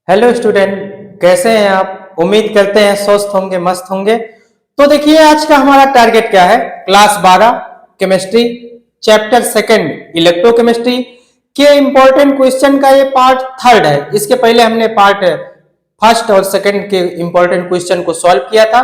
Hello student, कैसे हैं आप? उम्मीद करते हैं स्वस्थ होंगे, मस्त होंगे। तो देखिए, आज का हमारा टारगेट क्या है। Class 12 chemistry chapter second electrochemistry के इंपॉर्टेंट क्वेश्चन का ये पार्ट थर्ड है। इसके पहले हमने पार्ट फर्स्ट और सेकंड के इंपॉर्टेंट क्वेश्चन को सॉल्व किया था।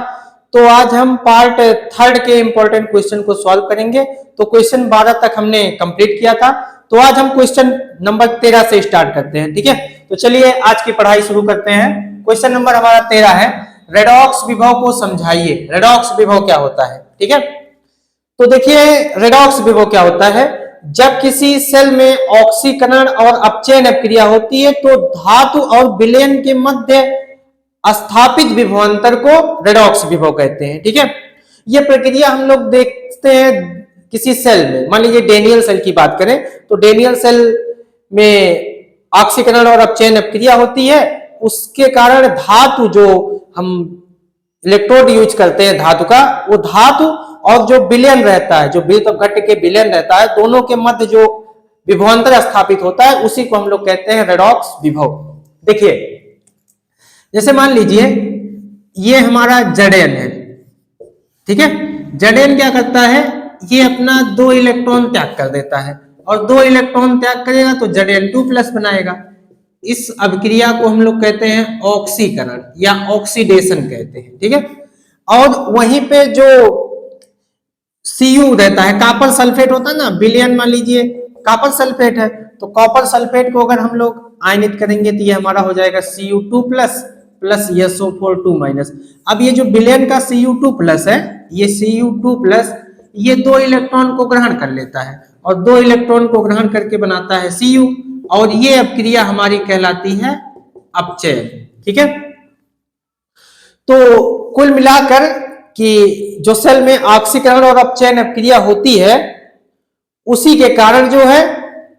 तो आज हम पार्ट थर्ड के इंपॉर्टेंट क्वेश्चन को सॉल्व करेंगे। तो क्वेश्चन 12 तक हमने कंप्लीट किया था। तो आज हम क्वेश्चन नंबर 13 से स्टार्ट करते हैं। ठीक है, तो चलिए आज की पढ़ाई शुरू करते हैं। क्वेश्चन नंबर हमारा 13 है, रेडॉक्स विभव को समझाइए। रेडॉक्स विभव क्या होता है? ठीक है, तो देखिए रेडॉक्स विभव क्या होता है। जब किसी सेल में ऑक्सीकरण और अपचयन क्रिया होती है तो धातु और विलयन के मध्य स्थापित विभवांतर को रेडॉक्स विभव कहते हैं। ठीक है, यह प्रक्रिया हम लोग देखते हैं किसी सेल में। मान लीजिए डेनियल सेल की बात करें तो डेनियल सेल में ऑक्सीकरण और अपचयन क्रिया होती है। उसके कारण धातु, जो हम इलेक्ट्रोड यूज करते हैं धातु का, वो धातु और जो विलयन रहता है, जो घट्ट के विलयन रहता है, दोनों के मध्य जो विभवांतर स्थापित होता है उसी को हम लोग कहते हैं रेडॉक्स विभव। देखिए, जैसे मान लीजिए ये हमारा जड़ेन है। ठीक है, जड़ेन क्या करता है, ये अपना 2 इलेक्ट्रॉन त्याग कर देता है और 2 इलेक्ट्रॉन त्याग करेगा तो Zn2+ बनाएगा। इस अभिक्रिया को हम लोग कहते हैं ऑक्सीकरण या ऑक्सीडेशन कहते हैं। ठीक है, और वहीं पे जो Cu रहता है, कॉपर सल्फेट होता है ना, विलयन मान लीजिए कॉपर सल्फेट है, तो कॉपर सल्फेट को अगर हम लोग आयनित करेंगे तो ये हमारा हो जाएगा Cu2+ प्लस SO4 2-। अब ये जो विलयन का Cu2+ है, ये Cu2+ ये 2 इलेक्ट्रॉन को ग्रहण कर लेता है और 2 इलेक्ट्रॉन को ग्रहण करके बनाता है Cu, और ये अभिक्रिया हमारी कहलाती है अपचयन। ठीक है, तो कुल मिलाकर कि जो सेल में ऑक्सीकरण और अपचयन अभिक्रिया होती है उसी के कारण जो है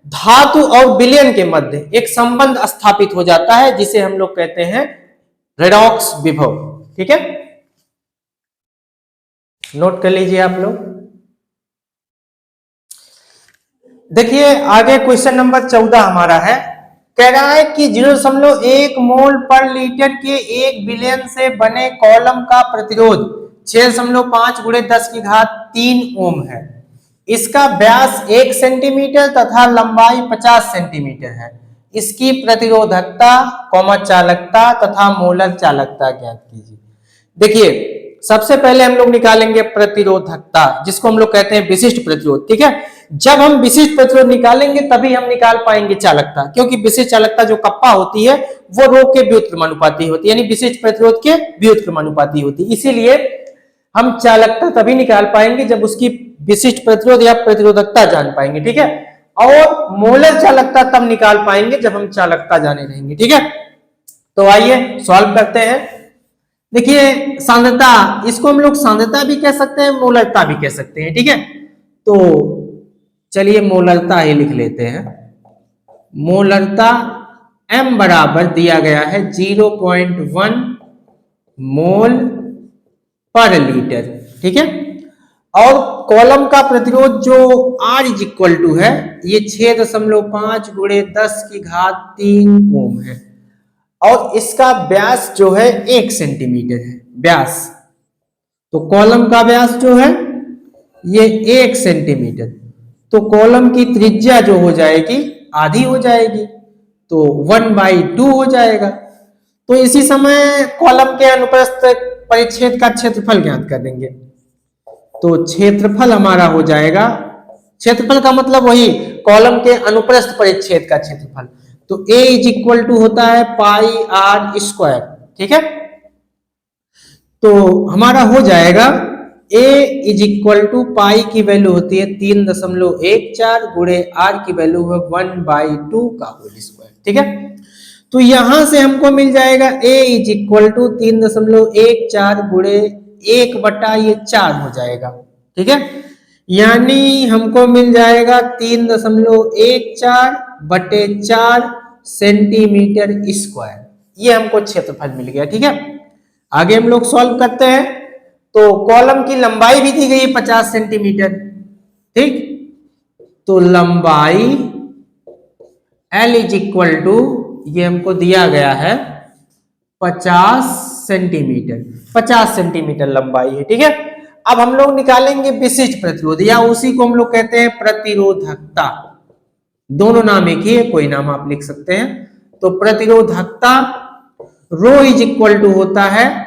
धातु और विलयन के मध्य एक संबंध स्थापित हो जाता है, जिसे हम लोग कहते हैं रेडॉक्स विभव। ठीक है, नोट कर लीजिए आप लोग। देखिए आगे क्वेश्चन नंबर 14 हमारा है, कह रहा है कि 0.1 मोल पर लीटर के 1 विलयन से बने कॉलम का प्रतिरोध 6.5 × 10³ ओम है। इसका व्यास 1 सेंटीमीटर तथा लंबाई 50 सेंटीमीटर है। इसकी प्रतिरोधकता, चालकता तथा मोलर चालकता ज्ञात कीजिए। देखिए सबसे पहले हम लोग निकालेंगे प्रतिरोधकता, जिसको हम लोग कहते हैं विशिष्ट प्रतिरोध। ठीक है, जब हम विशिष्ट प्रतिरोध निकालेंगे तभी हम निकाल पाएंगे चालकता, क्योंकि विशिष्ट चालकता जो कप्पा होती है वो रो के व्युत्क्रमानुपाती होती है, यानी विशिष्ट प्रतिरोध के व्युत्क्रमानुपाती होती है। इसीलिए हम चालकता तभी निकाल पाएंगे जब उसकी विशिष्ट प्रतिरोध या प्रतिरोधकता जान पाएंगे। ठीक है, और मोलर चालकता तब निकाल पाएंगे जब हम चालकता जाने रहेंगे। ठीक है, तो आइए सॉल्व करते हैं। देखिए सांद्रता, इसको हम लोग सांद्रता भी कह सकते हैं, मोलरता भी कह सकते हैं। ठीक है, तो चलिए मोलरता ही लिख लेते हैं। मोलरता m बराबर दिया गया है 0.1 मोल पर लीटर। ठीक है, और कॉलम का प्रतिरोध जो R = है, ये 6.5 × 10³ ओम है, और इसका व्यास जो है 1 सेंटीमीटर है व्यास। तो कॉलम का व्यास जो है ये 1 सेंटीमीटर, तो कॉलम की त्रिज्या जो हो जाएगी आधी हो जाएगी, तो 1/2 हो जाएगा। तो इसी समय कॉलम के अनुप्रस्थ परिच्छेद का क्षेत्रफल ज्ञात कर देंगे। तो क्षेत्रफल हमारा हो जाएगा, क्षेत्रफल का मतलब वही कॉलम के अनुप्रस्थ परिच्छेद का क्षेत्रफल। तो A = होता है πr²। ठीक है, तो हमारा हो जाएगा A = पाई की वैल्यू होती है 3.14 गुणे R की वैल्यू है 1/2²। ठीक है, तो यहां से हमको मिल जाएगा A = 3.14 गुणे 1/4 हो जाएगा। ठीक है, यानी हमको मिल जाएगा 3.14/4 सेंटीमीटर²। ये हमको क्षेत्रफल मिल गया। ठीक है, आगे हम लोग सॉल्व करते हैं। तो कॉलम की लंबाई भी दी गई है 50 सेंटीमीटर। ठीक, तो लंबाई L = ये हमको दिया गया है 50 सेंटीमीटर, 50 सेंटीमीटर लंबाई है, ठीक है। अब हम लोग निकालेंगे विशिष्ट प्रतिरोध, या उसी को हम लोग कहते हैं प्रतिरोधकता। दोनों नाम एक ही है, कोई नाम आप लिख सकते हैं। तो प्रतिरोधकता रो इज इक्वल टू होता है,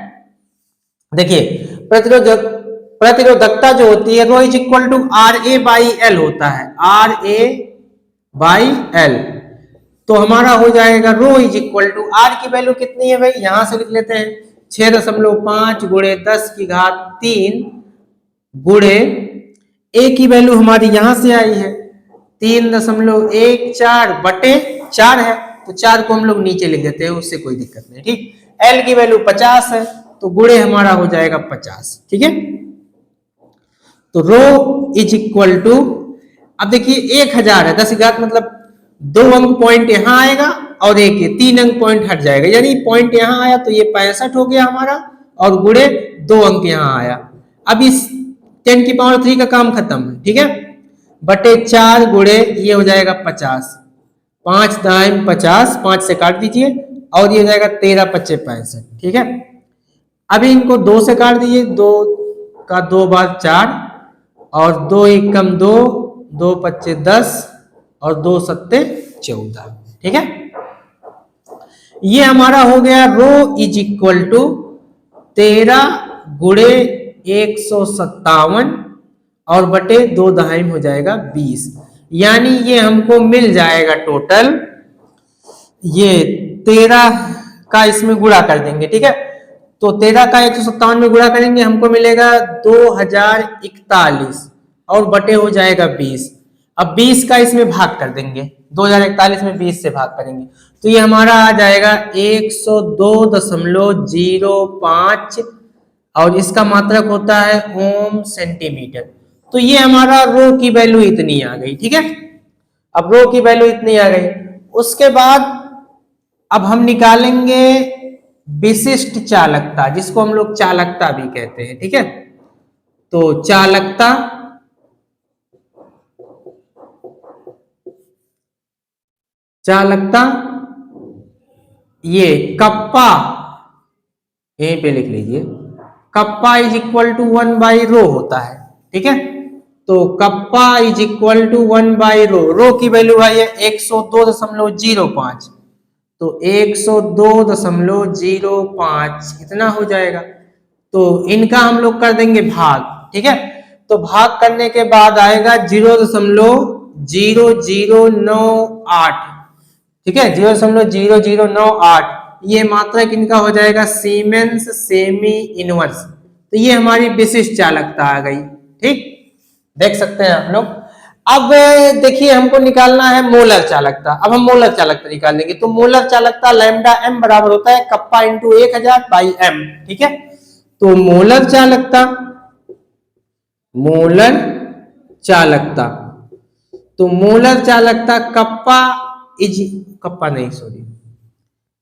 देखिए प्रतिरोधकता जो होती है rho is equal to R A by L होता है, आर ए बाई एल। तो हमारा हो जाएगा रो इज इक्वल टू, आर की वैल्यू कितनी है भाई, यहां से लिख लेते हैं 6.5 गुणे 10 की घात 3 गुणे ए की वैल्यू हमारी यहां से आई है 3.14 बटे 4 है, तो 4 को हम लोग नीचे लिख देते हैं, उससे कोई दिक्कत नहीं, ठीक। एल की वैल्यू 50 है, तो गुणे हमारा हो जाएगा 50, ठीक है। तो रो इज इक्वल टू, अब देखिए 1000 है, 10 घात मतलब 2 अंक पॉइंट यहां आएगा और एक ये 3 अंक पॉइंट हट जाएगा, यानी पॉइंट यहां आया तो ये 65 हो गया हमारा, और गुणे 2 अंक यहां आया। अब इस 10 की पावर 3 का काम खत्म है, ठीक है। बटे 4 गुणे ये हो जाएगा 50, 5 दाएं 50, 5 से काट दीजिए, और ये हो जाएगा 13 पच्चे 65, ठीक है। अभी इनको 2 से काट दीजिए, 2 का 2 बार 4, और 2 एक कम 2, 2 पच्चे 10, और 2 सत्ते 14, ठीक है। ये हमारा हो गया रो इज इक्वल टू 13 गुणे 157 और बटे 2 दहाई हो जाएगा 20, यानी ये हमको मिल जाएगा टोटल, ये 13 का इसमें गुणा कर देंगे, ठीक है। तो 13 का 157 में गुणा करेंगे, हमको मिलेगा 2041 और बटे हो जाएगा 20। अब 20 का इसमें भाग कर देंगे, 2041 में 20 से भाग करेंगे, तो ये हमारा आ जाएगा 102.05, और इसका मात्रक होता है ओम सेंटीमीटर। तो ये हमारा रो की वैल्यू इतनी आ गई, ठीक है। अब रो की वैल्यू इतनी आ गई, उसके बाद अब हम निकालेंगे विशिष्ट चालकता, जिसको हम लोग चालकता भी कहते हैं, ठीक है। तो चालकता, ये कप्पा यहीं पे लिख लीजिए, kappa is equal to 1 by rho होता है, ठीक है। तो kappa is equal to 1 by rho, rho की वैल्यू आई है 102.05, तो 102.05 इतना हो जाएगा। तो इनका हम लोग कर देंगे भाग, ठीक है। तो भाग करने के बाद आएगा 0.0098, ठीक है, 0.0098, ये मात्रक इनका हो जाएगा सीमेंस सेमी इनवर्स। तो ये हमारी विशिष्ट चालकता आ गई, ठीक, देख सकते हैं आप लोग। अब देखिए हमको निकालना है मोलर चालकता। अब हम मोलर चालकता निकाल लेंगे, तो मोलर चालकता लैम्डा एम बराबर होता है कप्पा इंटू 1000 बाई एम, ठीक है। तो मोलर चालकता, तो मोलर चालकता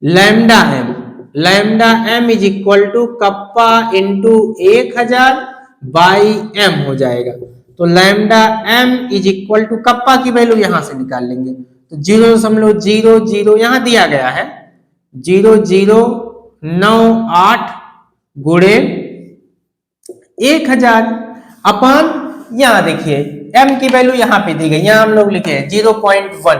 lambda M is equal to kappa into 1000 by M हो जाएगा। तो lambda M is equal to, kappa की वैल्यू यहां से निकाल लेंगे, तो 0.00 यहां दिया गया है 0098 गुणे 1000 अपन, यहां देखिए m की वैल्यू यहां पे दी गई, यहां हम लोग लिखे 0.1,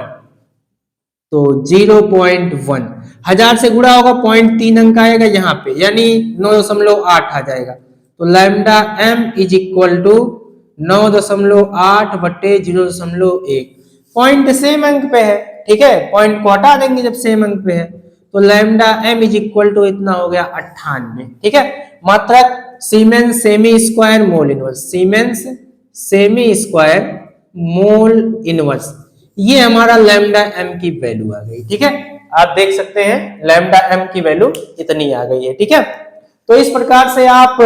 तो 0.1 1000 से गुणा होगा 0.3 अंक आएगा यहाँ पे, यानी 9.8 आ जाएगा। तो lambda m is equal to 9.8 बटे 0.1, पॉइंट सेम अंक पे है, ठीक है, पॉइंट को हटा देंगे जब सेम अंक पे है। तो lambda m is equal to इतना हो गया 98, ठीक है। मात्रक सीमेंस सेमी स्क्वायर मोल इनवर्स, सीमेंस सेमी स्क्वायर मोल इनवर्स, ये हमारा लैम्डा m की वैल्यू आ गई, ठीक है। आप देख सकते हैं लैम्डा m की वैल्यू इतनी आ गई है, ठीक है। तो इस प्रकार से आप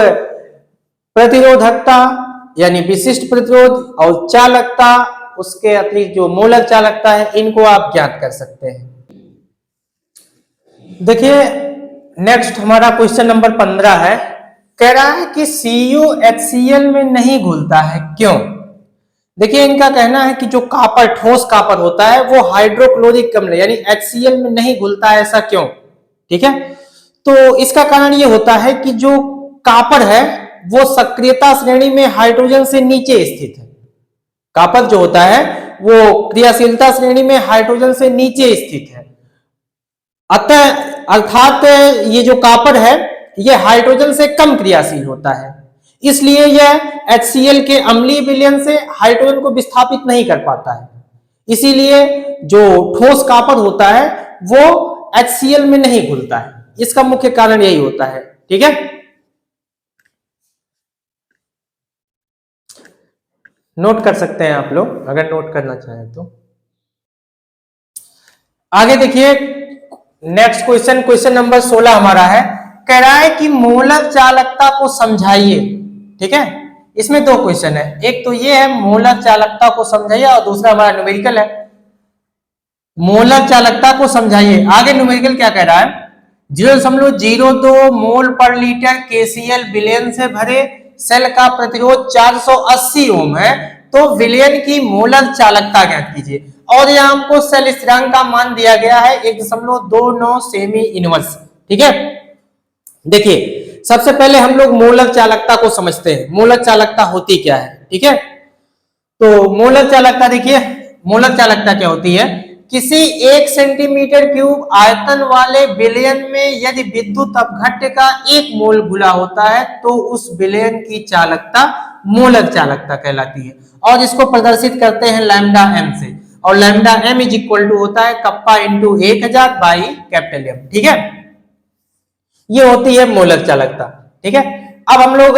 प्रतिरोधकता यानी विशिष्ट प्रतिरोध और चालकता, उसके अतिरिक्त जो मोलर चालकता है, इनको आप ज्ञात कर सकते हैं। देखिए नेक्स्ट हमारा क्वेश्चन नंबर 15 है, कह रहा है कि CuHCl में नहीं घुलता है, क्यों। देखिए इनका कहना है कि जो कॉपर, ठोस कॉपर होता है वो हाइड्रोक्लोरिक अम्ल यानी HCl में नहीं घुलता है, ऐसा क्यों, ठीक है। तो इसका कारण ये होता है कि जो कॉपर है वो सक्रियता श्रेणी में हाइड्रोजन से नीचे स्थित है। कॉपर जो होता है वो क्रियाशीलता श्रेणी में हाइड्रोजन से नीचे स्थित है। अतः अर्थात ये जो कॉपर है ये हाइड्रोजन से कम क्रियाशील होता है, इसलिए यह HCl के अम्लीय विलयन से हाइड्रोजन को विस्थापित नहीं कर पाता है। इसीलिए जो ठोस कॉपर होता है वो HCl में नहीं घुलता है। इसका मुख्य कारण यही होता है। ठीक है, नोट कर सकते हैं आप लोग अगर नोट करना चाहें तो। आगे देखिए नेक्स्ट क्वेश्चन, क्वेश्चन नंबर 16 हमारा है, कह रहा है कि मोलर चालकता को समझाइए। ठीक है, इसमें दो क्वेश्चन है, एक तो ये है मोलर चालकता को समझाइए और दूसरा हमारा न्यूमेरिकल है, मोलर चालकता को समझाइए। आगे न्यूमेरिकल क्या कह रहा है, 0.02 मोल पर लीटर KCl विलयन से भरे सेल का प्रतिरोध 480 ओम है, तो विलयन की मोलर चालकता ज्ञात कीजिए। और यहाँ हमको सेल स्थिरांक का मान दिया गया है 1.29 सेमी इनवर्स। ठीक है, देखिए सबसे पहले हम लोग मोलर चालकता को समझते हैं, मोलर चालकता होती क्या है। ठीक है, तो मोलर चालकता देखिए, मोलर चालकता क्या होती है, किसी 1 सेंटीमीटर क्यूब आयतन वाले विलयन में यदि विद्युत अपघट्य का 1 मोल घुला होता है तो उस विलयन की चालकता मोलर चालकता कहलाती है। और इसको प्रदर्शित करते हैं लैम्डा एम से, और lambda M is equal to होता है kappa into 1000 by capital M. ठीक है, ये होती है मोलर चालकता। ठीक है, अब हम लोग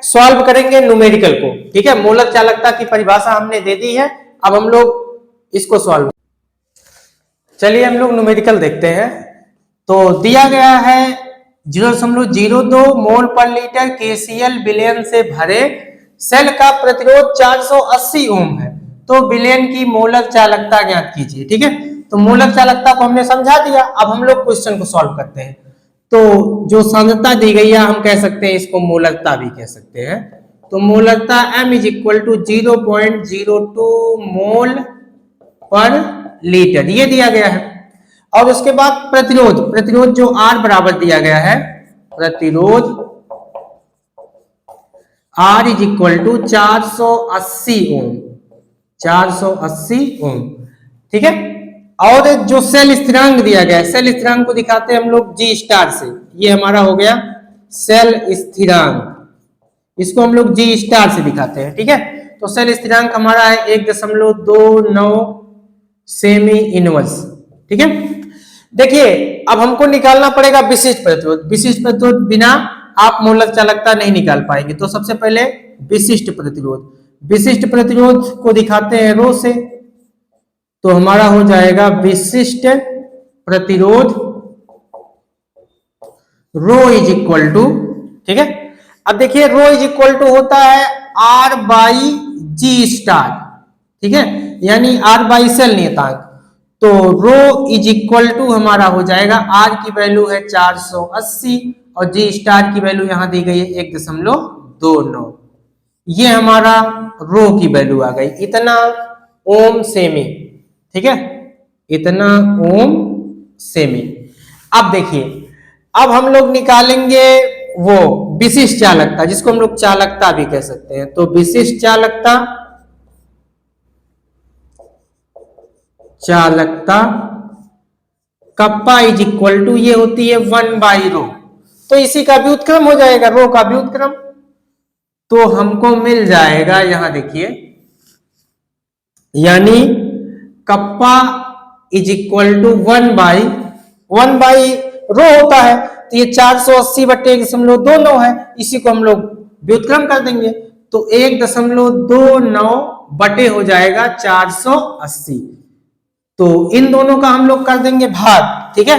सॉल्व करेंगे न्यूमेरिकल को। ठीक है, मोलर चालकता की परिभाषा हमने दे दी है, अब हम लोग इसको सॉल्व, चलिए हम लोग न्यूमेरिकल देखते हैं। तो दिया गया है 0.02 मोल पर लीटर KCl विलयन से भरे सेल का प्रतिरोध 480 ओम है, तो विलयन की मोलर चालकता ज्ञात कीजिए। ठीक है, तो मोलर चालकता को हमने समझा दिया, अब हम लोग क्वेश्चन को सॉल्व करते हैं। तो जो सांद्रता दी गई है हम कह सकते हैं इसको मोलरता भी कह सकते हैं। तो मोलरता M इज इक्वल टू 0.02 मोल पर लीटर ये दिया गया है। और उसके बाद प्रतिरोध, प्रतिरोध जो R बराबर दिया गया है, प्रतिरोध R इज इक्वल टू 480 ओम, 480 ओम। ठीक है, और जो सेल स्थिरांक दिया गया है, सेल स्थिरांक को दिखाते हैं हम लोग G स्टार से, ये हमारा हो गया सेल स्थिरांक, इसको हम लोग G स्टार से दिखाते हैं। ठीक है, तो सेल स्थिरांक हमारा है 1.29 सेमी इनवर्स। ठीक है, देखिए अब हमको निकालना पड़ेगा विशिष्ट प्रतिरोध। विशिष्ट प्रतिरोध बिना आप मोलर चालकता नहीं निकाल पाएंगे, तो सबसे पहले विशिष्ट प्रतिरोध, विशिष्ट प्रतिरोध को दिखाते हैं रो से, तो हमारा हो जाएगा विशिष्ट प्रतिरोध रो इज इक्वल टू, ठीक है, अब देखिए रो इज इक्वल टू होता है R बाई G स्टार। ठीक है, यानी R बाई सेल नियतांक, तो रो इज इक्वल टू हमारा हो जाएगा R की वैल्यू है 480 और G स्टार की वैल्यू यहां दी गई है 1.29, ये हमारा रो की वैल्यू आ गई, इतना ओम सेमी। ठीक है, इतना ओम सेमी। अब देखिए अब हम लोग निकालेंगे वो विशिष्ट चालकता, जिसको हम लोग चालकता भी कह सकते हैं। तो विशिष्ट चालकता, चालकता कप्पा इज इक्वल टू ये होती है 1 बाई रो, तो इसी का व्युत्क्रम हो जाएगा, रो का व्युत्क्रम, तो हमको मिल जाएगा यहां देखिए, यानी kappa is equal to 1 by rho होता है, तो ये 480 बटे 1.29 है, इसी को हम लोग व्युत्क्रम कर देंगे, तो 1.29 बटे हो जाएगा 480, तो इन दोनों का हम लोग कर देंगे भाग। ठीक है,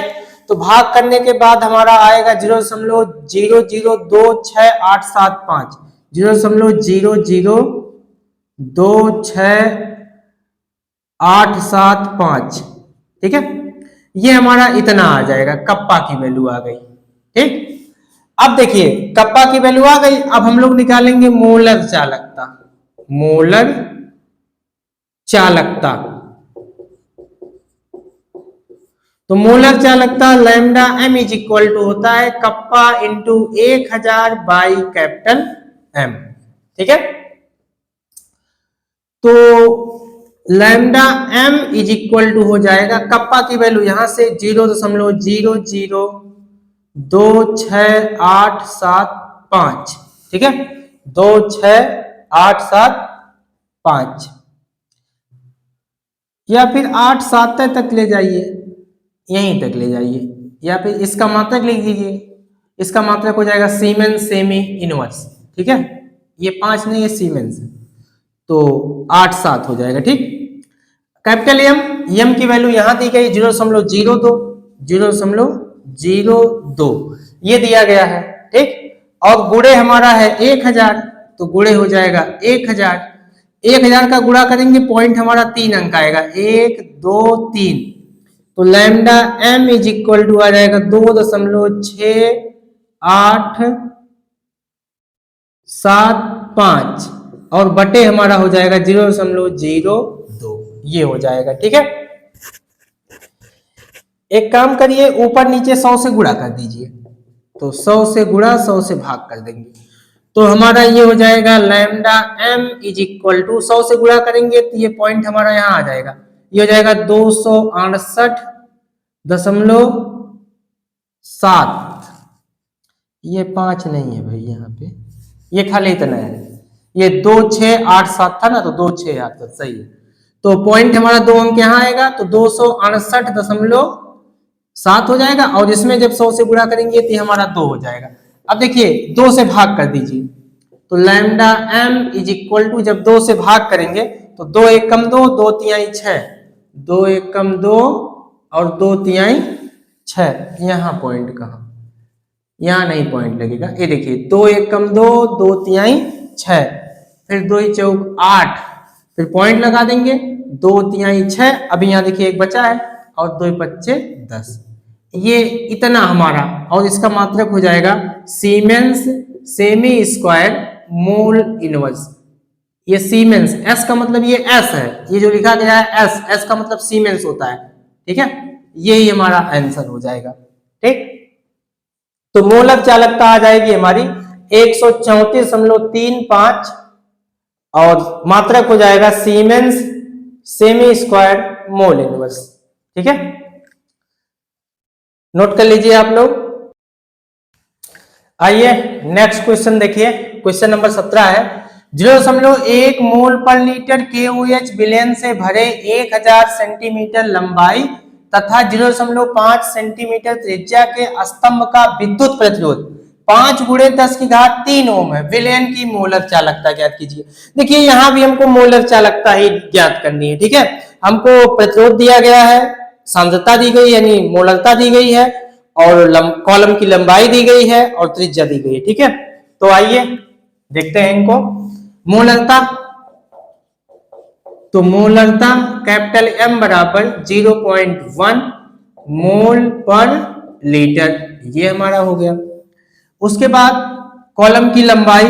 तो भाग करने के बाद हमारा आएगा 0.0026875, 0.0026875। ठीक है, ये हमारा इतना आ जाएगा, कप्पा की वैल्यू आ गई। ठीक, अब देखिए कप्पा की वैल्यू आ गई, अब हम लोग निकालेंगे मोलर चालकता, मोलर चालकता, तो मोलर चालकता lambda m is equal to होता है kappa into 1000 by capital M। ठीक है, तो lambda m is equal to हो जाएगा, कप्पा की वैल्यू यहां से 0.002687 ठीक है, 26875 या फिर 87 तक ले जाइए, यहीं तक ले जाइए, या फिर इसका मात्रक लिख दीजिए, इसका मात्रक हो जाएगा सीमेंस सेमी इनवर्स। ठीक है, ये 5 नहीं है सीमेंस, तो 87 हो जाएगा। ठीक, कैपिटल एम की वैल्यू यहां दी गई 0.02 ये दिया गया है। ठीक, और गुणे हमारा है 1000, तो गुणे हो जाएगा 1000 का गुणा करेंगे, पॉइंट हमारा 3 अंक आएगा, 1 2 3, तो lambda m is equal to आ जाएगा 2.6875 और बटे हमारा हो जाएगा 0.02, ये हो जाएगा। ठीक है, एक काम करिए, ऊपर नीचे 100 से गुणा कर दीजिए, तो 100 से गुणा 100 से भाग कर देंगे, तो हमारा ये हो जाएगा lambda m is equal to 100 से गुणा करेंगे तो ये पॉइंट हमारा यहाँ आ जाएगा, ये हो जाएगा 268.7, ये 5 नहीं है भाई यहाँ पे, ये खाली इतना है, ये 2687 था ना, तो 2687 सही है, तो पॉइंट हमारा 2 अंक यहाँ आएगा, तो 268.7 हो जाएगा, और इसमें जब 100 से गुणा करेंगे तो हमारा 2 हो जाएगा। अब देखिए 2 से भाग कर दीजिए, तो lambda m is equal to जब 2 से भाग करेंगे तो 2 1 कम 2, 2 तिहाई 6, 2 1 कम 2 और 2 तिहाई 6, यहाँ पॉइंट कहाँ, यहाँ नहीं पॉइंट लगेगा, ये देखिए 2 1 कम 2, 2 तिहाई 6, फिर 2 चौक 8, फिर पॉइंट लगा देंगे, 2 तिहाई 6, अभी यहाँ देखिए एक बचा है, और 2 पच्चे 10, ये इतना हमारा, और इसका मात्रक हो जाएगा सीमेंस सेमी स्क्वायर मोल इनवर्स। ये सीमेंस, एस का मतलब ये एस है, ये जो लिखा गया है एस का मतलब सीमेंस होता है। ठीक है, यही हमारा आंसर हो जाएगा। ठीक, तो मोलर चालकता आ जाएगी हमारी 134.35 और मात्रक हो जाएगा सीमेंस सेमी स्क्वायर मोल इनवर्स। ठीक है, नोट कर लीजिए आप लोग। आइए नेक्स्ट क्वेश्चन देखिए, क्वेश्चन नंबर 17 है 0.1 मोल पर लीटर KOH विलयन से भरे 1000 सेंटीमीटर लंबाई तथा 0.5 सेंटीमीटर त्रिज्या के स्तंभ का विद्युत प्रतिरोध 5 × 10³ ओम है, विलयन की मोलर चालकता ज्ञात कीजिए। देखिए यहां भी हमको मोलर चालकता ही ज्ञात करनी है। ठीक है, हमको प्रतिरोध दिया गया है, सांद्रता दी गई यानी मोलरता दी गई है, और कॉलम की लंबाई दी गई है और त्रिज्या दी गई है। ठीक है, तो आइए देखते हैं इनको। मोलरता, तो मोलरता कैपिटल M बराबर 0.1 मोल पर लीटर, ये हमारा हो गया। उसके बाद कॉलम की लंबाई,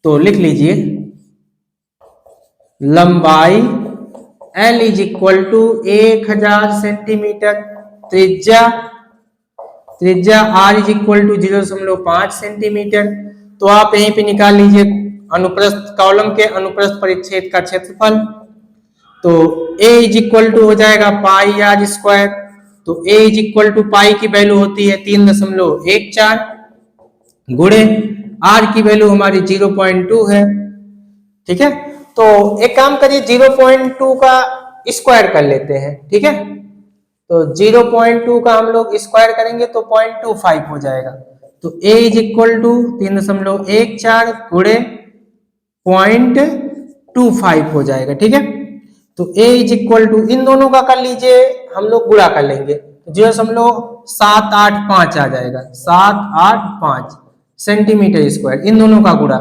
तो लिख लीजिए लंबाई L is equal to 1000 centimetre, त्रिज्या R is equal to 0.5 centimetre. तो आप यहीं पे निकाल लीजिए अनुप्रस्थ कॉलम के अनुप्रस्थ परिच्छेद का क्षेत्रफल, तो A इज इक्वल टू हो जाएगा पाई r स्क्वायर, तो A इज इक्वल टू पाई की वैल्यू होती है 3.14 गुणे R की वैल्यू हमारी 0.2 है। ठीक है, तो एक काम करिए 0.2 का स्क्वायर कर लेते हैं। ठीक है, तो 0.2 का हम लोग स्क्वायर करेंगे तो 0.25 हो जाएगा, तो A इज इक्वल टू 3.14 गुणे 0.25 हो जाएगा। ठीक है, तो A इज इक्वल टू इन दोनों का कर लीजिए, हम लोग गुणा कर लेंगे, 0.785 आ जाएगा, 785 सेंटीमीटर स्क्वायर, इन दोनों का गुणा,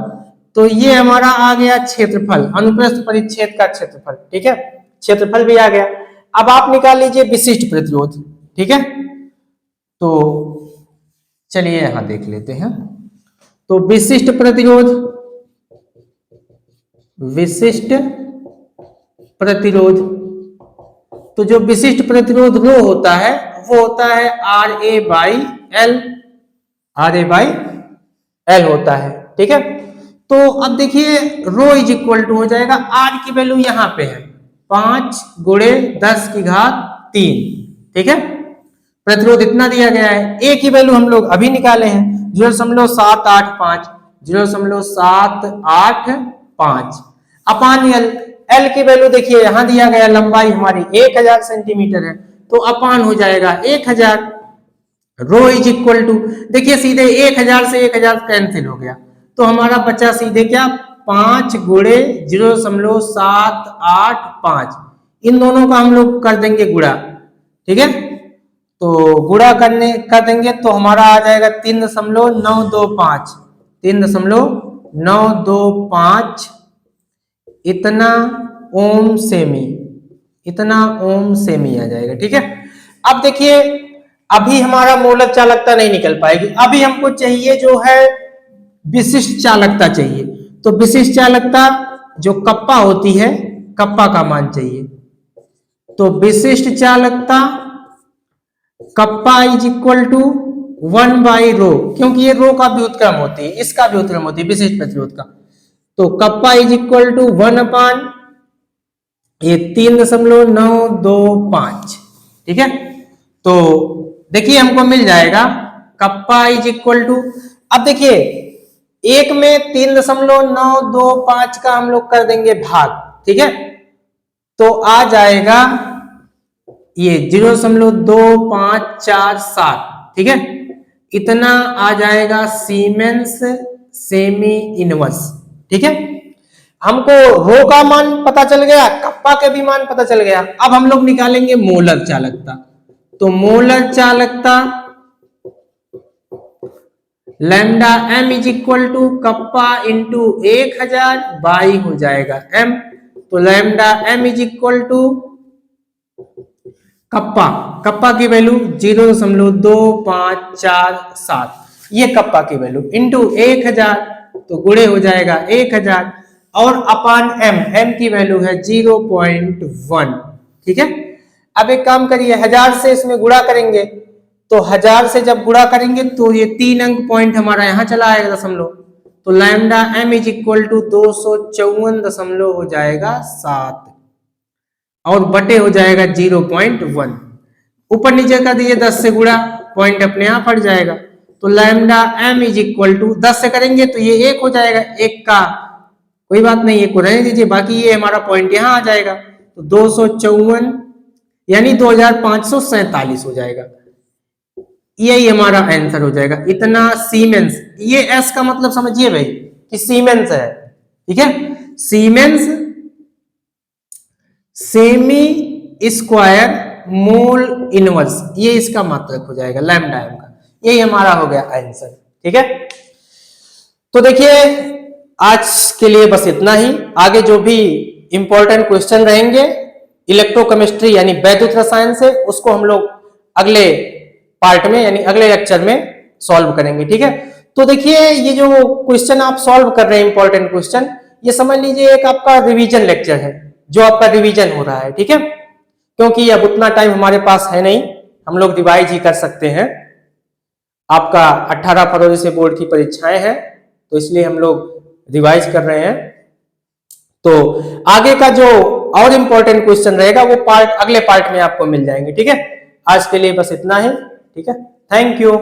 तो ये हमारा आ गया क्षेत्रफल, अनुप्रस्थ परिच्छेद का क्षेत्रफल। ठीक है, क्षेत्रफल भी आ गया। अब आप निकाल लीजिए विशिष्ट प्रतिरोध। ठीक है, तो चलिए यहां देख लेते हैं। तो विशिष्ट प्रतिरोध, तो जो विशिष्ट प्रतिरोध रो होता है वो होता है RA/L, RA/L होता है, ठीक है। तो अब देखिए रो इज इक्वल टू हो जाएगा, R की वैल्यू यहाँ पे है 5 गुणे 10 की घात 3, ठीक है। प्रतिरोध इतना दिया गया है, ए की वैल्यू हम लोग अभी निकाले हैं 0.785, 0.785 अपान एल। एल की वैल्यू देखिए यहां दिया गया, लंबाई हमारी 1000 सेंटीमीटर है, तो अपान हो जाएगा 1000। रो इज इक्वल टू, देखिए सीधे 1000 से 1000 कैंसिल हो गया, तो हमारा बचा सीधे क्या 5 गुणे 0.785, इन दोनों का हम लोग कर देंगे गुणा, ठीक है। तो गुणा कर देंगे तो हमारा आ जाएगा 3.925, 3.925 इतना ओम सेमी, इतना ओम सेमी आ जाएगा, ठीक है। अब देखिए अभी हमारा मोलक चालकता नहीं निकल पाएगी, अभी हमको चाहिए जो है विशिष्ट चालकता चाहिए। तो विशिष्ट चालकता जो कप्पा होती है, कप्पा का मान चाहिए। तो विशिष्ट चालकता कप्पा इज इक्वल टू 1/रो, क्योंकि ये रो का व्युत्क्रम होती है, इसका व्युत्क्रम होती है विशिष्ट प्रतिरोध का। तो कप्पा इज इक्वल टू 1 अपान ये 3.925, ठीक है। तो देखिए हमको मिल जाएगा कप्पा इज इक्वल टू, अब देखिए एक में 3.925 का हम लोग कर देंगे भाग, ठीक है। तो आ जाएगा ये 0.2547, ठीक है। इतना आ जाएगा सीमेंस सेमी इनवर्स, ठीक है। हमको रो का मान पता चल गया, कप्पा के भी मान पता चल गया। अब हम लोग निकालेंगे मोलर चालकता। तो मोलर चालकता lambda M is equal to kappa into 1000 by हो जाएगा एम। तो lambda M is equal to kappa, kappa की वैल्यू 0.2547, ये कप्पा की वैल्यू इंटू 1000, तो गुणे हो जाएगा 1000 और अपान एम, एम की वैल्यू है 0.1, ठीक है। अब एक काम करिए 1000 से इसमें गुणा करेंगे, तो 1000 से जब गुणा करेंगे तो ये 3 अंक पॉइंट हमारा यहाँ चला आएगा दशमलव, तो lambda M is equal to 254 हो जाएगा 7 और बटे हो जाएगा 0.1। ऊपर नीचे कर दीजिए 10 से गुणा, पॉइंट अपने आप हट जाएगा। तो lambda M is equal to 10 से करेंगे तो ये 1 हो जाएगा, 1 का कोई बात नहीं, 1 को रहने दीजिए, बाकी ये हमारा पॉइंट यहाँ आ जाएगा। तो 254 यानी 2547 हो जाएगा, यही हमारा आंसर हो जाएगा। इतना सीमेंस, ये एस का मतलब समझिए भाई कि सीमेंस है, ठीक है। सीमेंस सेमी स्क्वायर मोल इनवर्स, ये इसका मात्रक हो जाएगा लैम्डा एम का, यही हमारा हो गया आंसर, ठीक है। तो देखिए आज के लिए बस इतना ही, आगे जो भी इंपॉर्टेंट क्वेश्चन रहेंगे इलेक्ट्रोकेमिस्ट्री यानी वैद्युत रसायन से, उसको हम लोग अगले पार्ट में यानी अगले लेक्चर में सॉल्व करेंगे, ठीक है। तो देखिए ये जो क्वेश्चन आप सॉल्व कर रहे हैं इंपॉर्टेंट क्वेश्चन, ये समझ लीजिए एक आपका रिवीजन लेक्चर है, जो आपका रिवीजन हो रहा है, ठीक है। क्योंकि अब उतना टाइम हमारे पास है नहीं, हम लोग रिवाइज ही कर सकते हैं। आपका 18 फरवरी से बोर्ड की परीक्षाएं हैं, तो इसलिए हम लोग रिवाइज कर रहे हैं। तो आगे का जो और इंपॉर्टेंट क्वेश्चन रहेगा वो पार्ट अगले पार्ट में आपको मिल जाएंगे, ठीक है। आज के लिए बस इतना ही, ठीक है। Thank you.